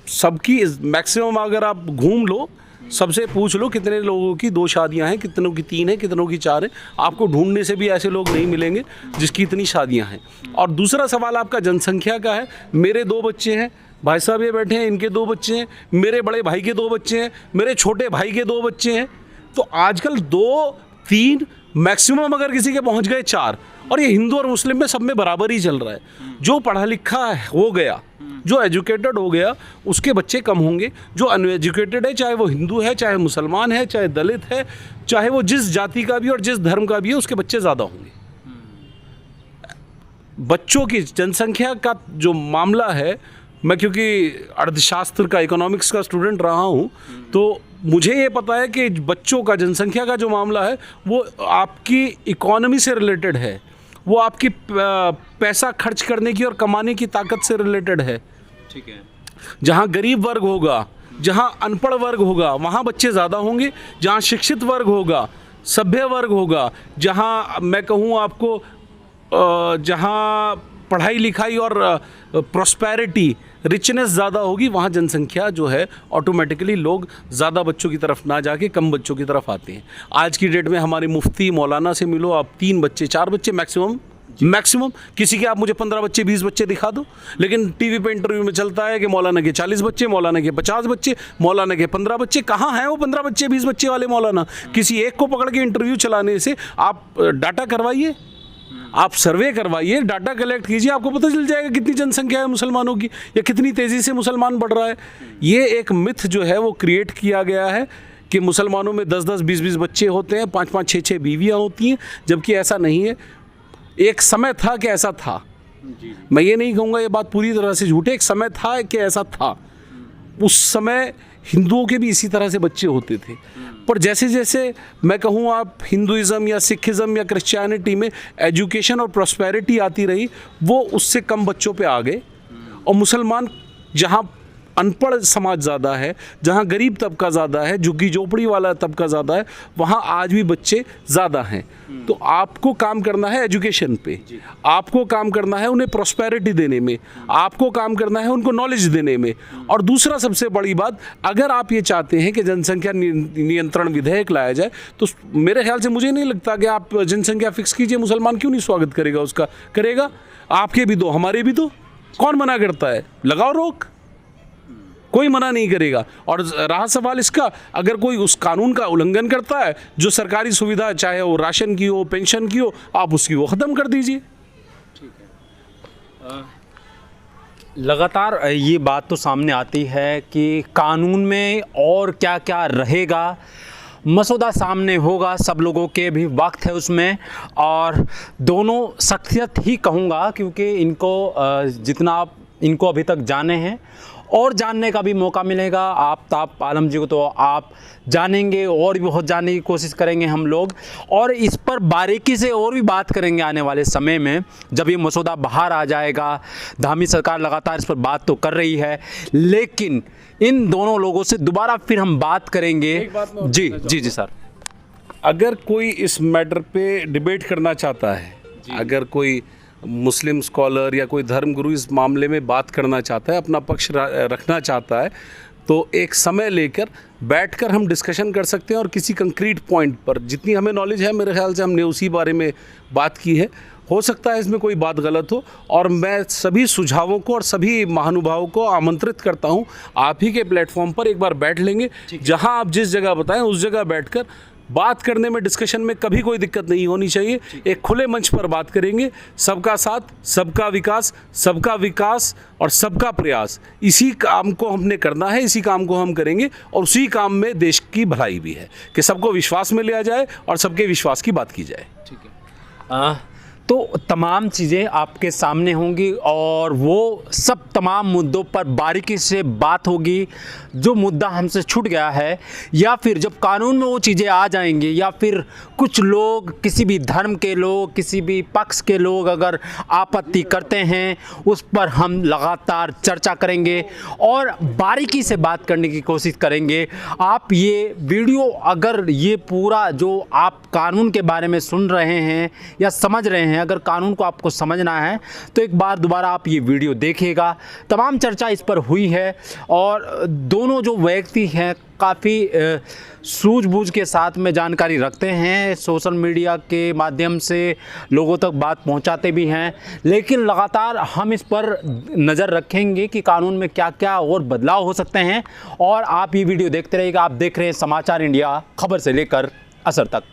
S1: सबकी। मैक्सिमम अगर आप घूम लो, सबसे पूछ लो कितने लोगों की 2 शादियां हैं, कितनों की 3 हैं, कितनों की 4 हैं। आपको ढूंढने से भी ऐसे लोग नहीं मिलेंगे जिसकी इतनी शादियां हैं। और दूसरा सवाल आपका जनसंख्या का है। मेरे 2 बच्चे हैं, भाई साहब ये बैठे हैं, इनके 2 बच्चे हैं, मेरे बड़े भाई के 2 बच्चे हैं, मेरे छोटे भाई के 2 बच्चे हैं। तो आजकल 2-3 मैक्सिमम अगर किसी के पहुंच गए 4, और ये हिंदू और मुस्लिम में सब में बराबर ही चल रहा है। जो पढ़ा लिखा हो गया, जो एजुकेटेड हो गया, उसके बच्चे कम होंगे। जो अनएजुकेटेड है, चाहे वो हिंदू है, चाहे मुसलमान है, चाहे दलित है, चाहे वो जिस जाति का भी और जिस धर्म का भी है, उसके बच्चे ज़्यादा होंगे। बच्चों की जनसंख्या का जो मामला है मैं क्योंकि अर्थशास्त्र का, इकोनॉमिक्स का स्टूडेंट रहा हूँ, तो मुझे ये पता है कि बच्चों का, जनसंख्या का जो मामला है वो आपकी इकोनॉमी से रिलेटेड है, वो आपकी पैसा खर्च करने की और कमाने की ताकत से रिलेटेड है।
S5: ठीक है।
S1: जहाँ गरीब वर्ग होगा, जहाँ अनपढ़ वर्ग होगा, वहाँ बच्चे ज़्यादा होंगे। जहाँ शिक्षित वर्ग होगा, सभ्य वर्ग होगा, जहाँ मैं कहूँ आपको जहाँ पढ़ाई लिखाई और प्रॉस्पेरिटी, रिचनेस ज़्यादा होगी, वहाँ जनसंख्या जो है ऑटोमेटिकली लोग ज़्यादा बच्चों की तरफ ना जाके कम बच्चों की तरफ आते हैं। आज की डेट में हमारे मुफ्ती मौलाना से मिलो आप, 3 बच्चे 4 बच्चे मैक्सिमम, किसी के आप मुझे 15 बच्चे 20 बच्चे दिखा दो, लेकिन टीवी पे इंटरव्यू में चलता है कि मौलाना के 40 बच्चे, मौलाना के 50 बच्चे, मौलाना के 15 बच्चे। कहाँ हैं वो 15 बच्चे 20 बच्चे वाले मौलाना? किसी एक को पकड़ के इंटरव्यू चलाने से आप डाटा करवाइए, आप सर्वे करवाइए, डाटा कलेक्ट कीजिए, आपको पता चल जाएगा कितनी जनसंख्या है मुसलमानों की या कितनी तेज़ी से मुसलमान बढ़ रहा है। ये एक मिथ जो है वो क्रिएट किया गया है कि मुसलमानों में 10-10, 20-20 बच्चे होते हैं, 5-5, 6-6 बीवियाँ होती हैं, जबकि ऐसा नहीं है। एक समय था कि ऐसा था, मैं ये नहीं कहूँगा ये बात पूरी तरह से झूठ है, एक समय था कि ऐसा था। उस समय हिंदुओं के भी इसी तरह से बच्चे होते थे, पर जैसे जैसे मैं कहूँ आप हिंदुइज़्म या सिखिज़्म या क्रिश्चियनिटी में एजुकेशन और प्रॉस्पेरिटी आती रही, वो उससे कम बच्चों पे आ गए। और मुसलमान, जहाँ अनपढ़ समाज ज़्यादा है, जहाँ गरीब तबका ज़्यादा है, झुग्गी झोपड़ी वाला तबका ज़्यादा है, वहाँ आज भी बच्चे ज़्यादा हैं। तो आपको काम करना है एजुकेशन पे, आपको काम करना है उन्हें प्रॉस्पेरिटी देने में, आपको काम करना है उनको नॉलेज देने में। और दूसरा सबसे बड़ी बात, अगर आप ये चाहते हैं कि जनसंख्या नियंत्रण विधेयक लाया जाए, तो मेरे ख्याल से मुझे नहीं लगता कि आप जनसंख्या फिक्स कीजिए, मुसलमान क्यों नहीं स्वागत करेगा उसका? करेगा। आपके भी दो, हमारे भी दो, कौन मना करता है? लगाओ रोक, कोई मना नहीं करेगा। और रहा सवाल इसका, अगर कोई उस कानून का उल्लंघन करता है, जो सरकारी सुविधा, चाहे वो राशन की हो, पेंशन की हो, आप उसकी वो ख़त्म कर दीजिए।
S5: ठीक है। लगातार ये बात तो सामने आती है कि कानून में और क्या क्या रहेगा, मसौदा सामने होगा, सब लोगों के भी वक्त है उसमें, और दोनों शख्सियत ही कहूँगा, क्योंकि इनको जितना आप इनको अभी तक जाने हैं और जानने का भी मौका मिलेगा। आफ्ताब आलम जी को तो आप जानेंगे और भी बहुत जानने की कोशिश करेंगे हम लोग, और इस पर बारीकी से और भी बात करेंगे आने वाले समय में, जब ये मसौदा बाहर आ जाएगा। धामी सरकार लगातार इस पर बात तो कर रही है, लेकिन इन दोनों लोगों से दोबारा फिर हम बात करेंगे। जी जी जी सर,
S1: अगर कोई इस मैटर पे डिबेट करना चाहता है, अगर कोई मुस्लिम स्कॉलर या कोई धर्मगुरु इस मामले में बात करना चाहता है, अपना पक्ष रखना चाहता है, तो एक समय लेकर बैठकर हम डिस्कशन कर सकते हैं, और किसी कंक्रीट पॉइंट पर, जितनी हमें नॉलेज है, मेरे ख्याल से हमने उसी बारे में बात की है। हो सकता है इसमें कोई बात गलत हो, और मैं सभी सुझावों को और सभी महानुभावों को आमंत्रित करता हूं, आप ही के प्लेटफॉर्म पर एक बार बैठ लेंगे, जहां आप जिस जगह बताएं उस जगह बैठकर बात करने में, डिस्कशन में कभी कोई दिक्कत नहीं होनी चाहिए। एक खुले मंच पर बात करेंगे, सबका साथ, सबका विकास और सबका प्रयास, इसी काम को हमने करना है, इसी काम को हम करेंगे, और उसी काम में देश की भलाई भी है कि सबको विश्वास में लिया जाए और सबके विश्वास की बात की जाए।
S5: ठीक है। तो तमाम चीज़ें आपके सामने होंगी, और वो सब तमाम मुद्दों पर बारीकी से बात होगी। जो मुद्दा हमसे छूट गया है, या फिर जब कानून में वो चीज़ें आ जाएंगी, या फिर कुछ लोग, किसी भी धर्म के लोग, किसी भी पक्ष के लोग अगर आपत्ति करते हैं, उस पर हम लगातार चर्चा करेंगे और बारीकी से बात करने की कोशिश करेंगे। आप ये वीडियो, अगर ये पूरा जो आप कानून के बारे में सुन रहे हैं या समझ रहे हैं, अगर कानून को आपको समझना है, तो एक बार दोबारा आप ये वीडियो देखिएगा। तमाम चर्चा इस पर हुई है, और दोनों जो व्यक्ति हैं काफ़ी सूझबूझ के साथ में जानकारी रखते हैं, सोशल मीडिया के माध्यम से लोगों तक बात पहुंचाते भी हैं, लेकिन लगातार हम इस पर नज़र रखेंगे कि कानून में क्या क्या और बदलाव हो सकते हैं। और आप ये वीडियो देखते रहिएगा। आप देख रहे हैं समाचार इंडिया, खबर से लेकर असर तक।